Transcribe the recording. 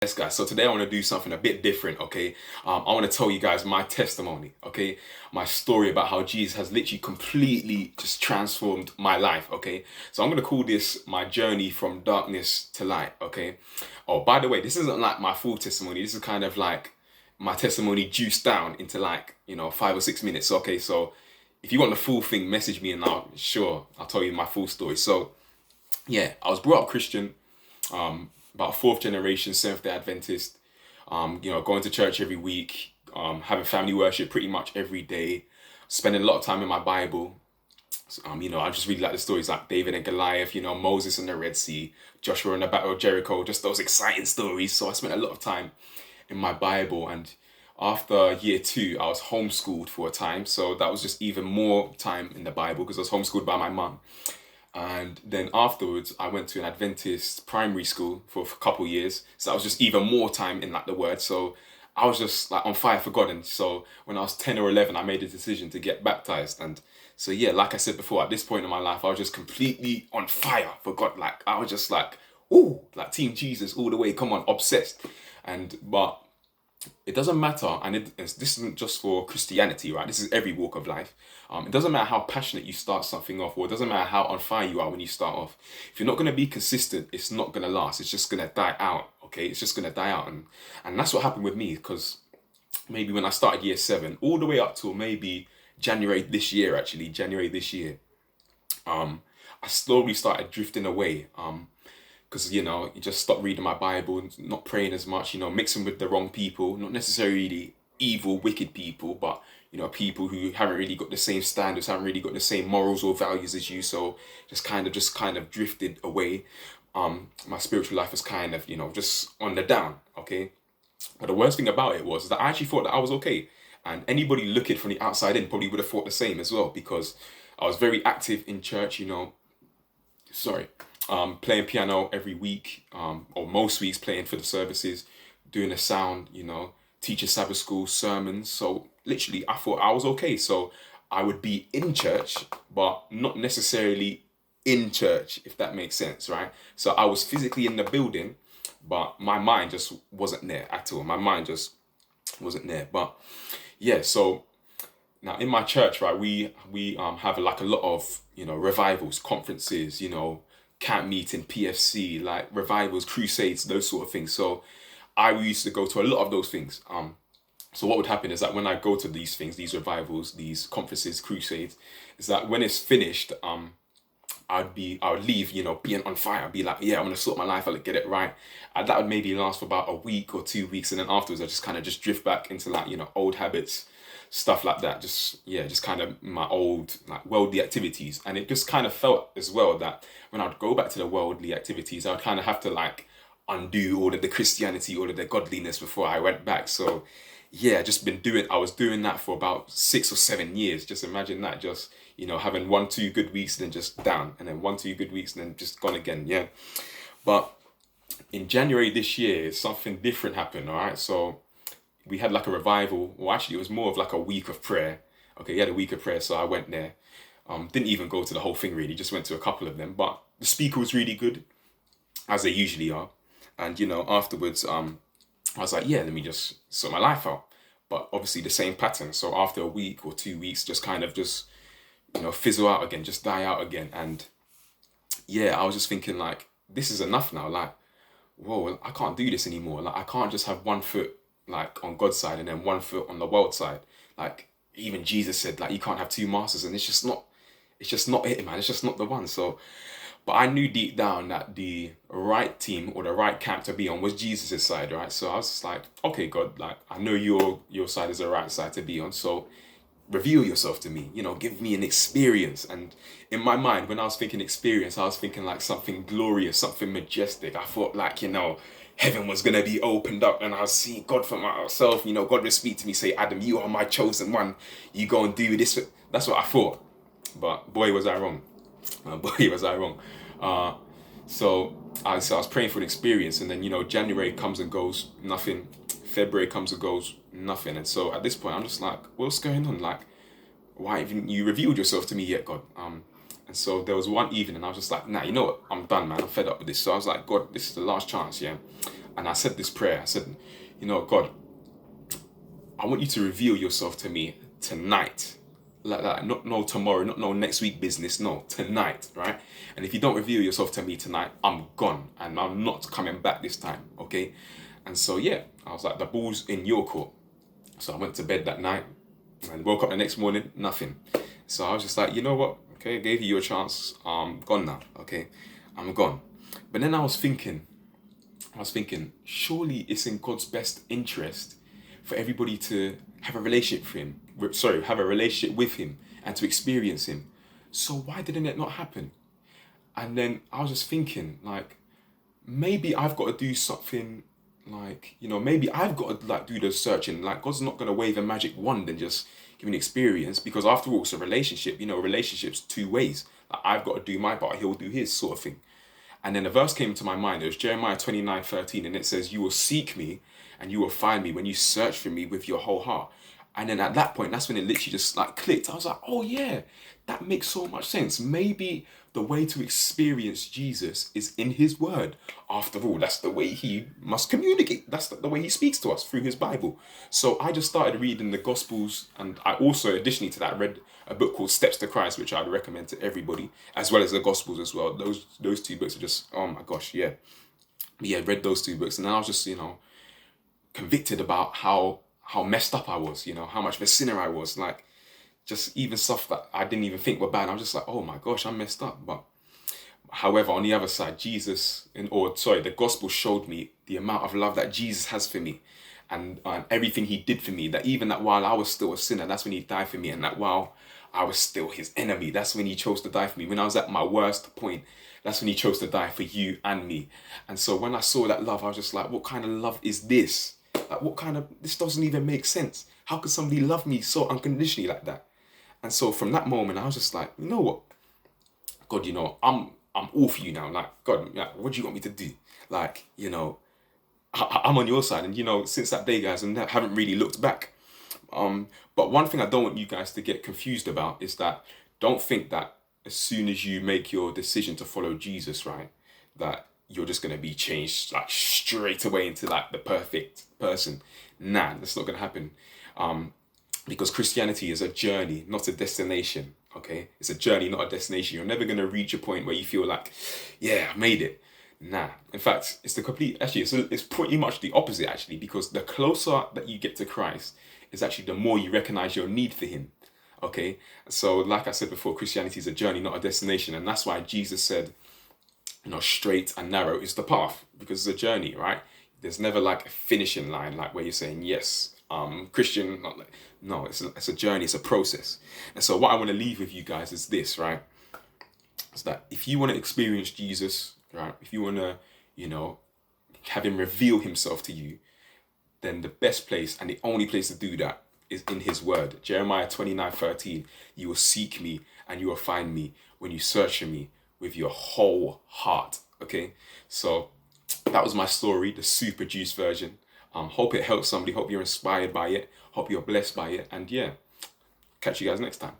Yes, guys, so today I want to do something a bit different, okay? I want to tell you guys my testimony, okay? My story about how Jesus has literally completely just transformed my life, okay? So I'm going to call this my journey from darkness to light, okay? Oh, by the way, this isn't like my full testimony. This is kind of like my testimony juiced down into like, 5 or 6 minutes, okay? So if you want the full thing, message me and I'll tell you my full story. So yeah, I was brought up Christian, about fourth generation Seventh-day Adventist. Going to church every week, having family worship pretty much every day, spending a lot of time in my Bible. I just really like the stories like David and Goliath, Moses and the Red Sea, Joshua and the Battle of Jericho, just those exciting stories. So I spent a lot of time in my Bible, and after year two, I was homeschooled for a time. So that was just even more time in the Bible because I was homeschooled by my mum. And then afterwards, I went to an Adventist primary school for a couple years. So that was just even more time in like the word. So I was just like on fire for God. And so when I was 10 or 11, I made a decision to get baptized. And so, yeah, like I said before, at this point in my life, I was just completely on fire for God. Like, I was just like, ooh, like Team Jesus all the way. Come on, obsessed. But it doesn't matter, and this isn't just for Christianity, right? This is every walk of life. It doesn't matter how passionate you start something off, or it doesn't matter how on fire you are when you start off. If you're not going to be consistent, it's not going to last. It's just going to die out, okay? It's just going to die out. And that's what happened with me, because maybe when I started year seven, all the way up till maybe January this year, I slowly started drifting away. Because you just stop reading my Bible, not praying as much, mixing with the wrong people, not necessarily evil, wicked people, but people who haven't really got the same standards, haven't really got the same morals or values as you. So just kind of drifted away. My spiritual life was kind of just on the down. Okay, but the worst thing about it was that I actually thought that I was okay, and anybody looking from the outside in probably would have thought the same as well, because I was very active in church. Sorry, playing piano every week, or most weeks playing for the services, doing the sound, teaching Sabbath school, sermons. So literally, I thought I was okay. So I would be in church, but not necessarily in church, if that makes sense, right? So I was physically in the building, but my mind just wasn't there at all. My mind just wasn't there. But yeah, so now in my church, right, we have like a lot of revivals, conferences, camp meeting, PFC, like revivals, crusades, those sort of things. So I used to go to a lot of those things. So what would happen is that when I go to these things, these revivals, these conferences, crusades, is that when it's finished, I would leave, being on fire. I'd be like, yeah, I'm gonna sort my life out, get it right. And that would maybe last for about a week or 2 weeks, and then afterwards I just drift back into like, old habits, stuff like that. Just kind of my old like worldly activities. And it just kind of felt as well that when I'd go back to the worldly activities, I would kind of have to like undo all of the Christianity, all of the godliness before I went back. So yeah, I was doing that for about 6 or 7 years. Just imagine that, just having 1, 2 good weeks and then just down, and then 1, 2 good weeks and then just gone again. Yeah. But in January this year, something different happened. All right. So we had like a revival. Well, actually, it was more of like a week of prayer. Okay, we had a week of prayer, so I went there. Didn't even go to the whole thing really, just went to a couple of them. But the speaker was really good, as they usually are. And afterwards, I was like, yeah, let me just sort my life out. But obviously the same pattern. So after a week or 2 weeks, just kind of just fizzle out again, just die out again. And yeah, I was just thinking like, this is enough now. Like, whoa, I can't do this anymore. Like, I can't just have one foot like on God's side and then one foot on the world side. Like even Jesus said, like, you can't have two masters, and it's just not it, man. It's just not the one. So, but I knew deep down that the right team or the right camp to be on was Jesus' side, right? So I was just like, okay, God, like I know your side is the right side to be on. So reveal yourself to me, give me an experience. And in my mind, when I was thinking experience, I was thinking like something glorious, something majestic. I thought like, heaven was going to be opened up and I'll see God for myself. God would speak to me, say, Adam, you are my chosen one. You go and do this. That's what I thought. But boy, was I wrong. Boy, was I wrong. So I was praying for an experience, and then, January comes and goes, nothing. February comes and goes, nothing. And so at this point, I'm just like, what's going on? Like, why haven't you revealed yourself to me yet, God? And so there was one evening, and I was just like, nah, you know what? I'm done, man. I'm fed up with this. So I was like, God, this is the last chance, yeah? And I said this prayer. I said, God, I want you to reveal yourself to me tonight. Like that, not no tomorrow, not no next week business, no, tonight, right? And if you don't reveal yourself to me tonight, I'm gone and I'm not coming back this time, okay? And so, yeah, I was like, the ball's in your court. So I went to bed that night and woke up the next morning, nothing. So I was just like, you know what? Okay, I gave you your chance. I'm gone now, okay? I'm gone. But then I was thinking, surely it's in God's best interest for everybody to have a relationship have a relationship with him and to experience him. So why didn't it not happen? And then I was just thinking, like, maybe I've got to do something, like, maybe I've got to like do the searching. Like, God's not gonna wave a magic wand and just give me an experience, because after all, it's a relationship. Relationships two ways. Like, I've got to do my part, he'll do his, sort of thing. And then a verse came to my mind. It was Jeremiah 29:13, and it says, "You will seek me and you will find me when you search for me with your whole heart." And then at that point, that's when it literally just like clicked. I was like, oh yeah, that makes so much sense. Maybe the way to experience Jesus is in his word. After all, that's the way he must communicate. That's the way he speaks to us, through his Bible. So I just started reading the Gospels, and I also, additionally to that, read a book called Steps to Christ, which I'd recommend to everybody, as well as the Gospels as well. Those two books are just, oh my gosh, yeah. Yeah, read those two books, and I was just, convicted about how messed up I was, how much of a sinner I was. Like, just even stuff that I didn't even think were bad. I was just like, oh my gosh, I'm messed up. But however, on the other side, the gospel showed me the amount of love that Jesus has for me, and everything he did for me. That even that while I was still a sinner, that's when he died for me. And that while I was still his enemy, that's when he chose to die for me. When I was at my worst point, that's when he chose to die for you and me. And so when I saw that love, I was just like, what kind of love is this? Like, this doesn't even make sense. How could somebody love me so unconditionally like that? And so from that moment, I was just like, you know what, God, I'm all for you now. Like, God, like, what do you want me to do? Like, I'm on your side. And, since that day, guys, I haven't really looked back. But one thing I don't want you guys to get confused about is that don't think that as soon as you make your decision to follow Jesus, right, that you're just going to be changed like straight away into like the perfect person. Nah, that's not going to happen. Because Christianity is a journey, not a destination. Okay, it's a journey, not a destination. You're never going to reach a point where you feel like, yeah, I made it. Nah. In fact, it's pretty much the opposite, actually, because the closer that you get to Christ is actually the more you recognize your need for him. Okay, so like I said before, Christianity is a journey, not a destination. And that's why Jesus said, straight and narrow is the path, because it's a journey, right? There's never like a finishing line, like where you're saying, yes, Christian, not like, no, it's a journey, it's a process. And so what I want to leave with you guys is this, right? It's that if you want to experience Jesus, right? If you want to, have him reveal himself to you, then the best place and the only place to do that is in his word. Jeremiah 29:13, you will seek me and you will find me when you search for me with your whole heart. Okay, so that was my story, the super juice version. Hope it helps somebody. Hope you're inspired by it. Hope you're blessed by it. And yeah, catch you guys next time.